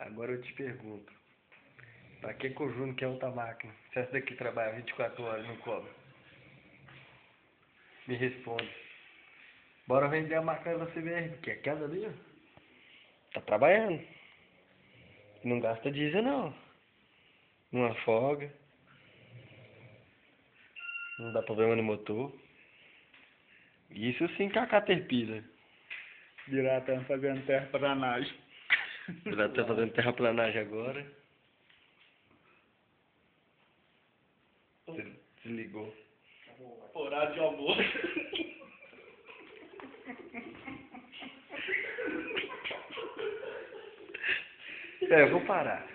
Agora eu te pergunto, pra que o Júnior quer outra máquina? Se essa daqui trabalha 24 horas e não cobra? Me responde. Bora vender a máquina da CBR, porque aquela ali, ó, tá trabalhando. Não gasta diesel não. Não afoga. Não dá problema no motor. Isso sim que é a Caterpillar. Direto fazendo terraplanagem. Ela tá fazendo terraplanagem agora. Desligou. Horário de almoço. Eu vou parar.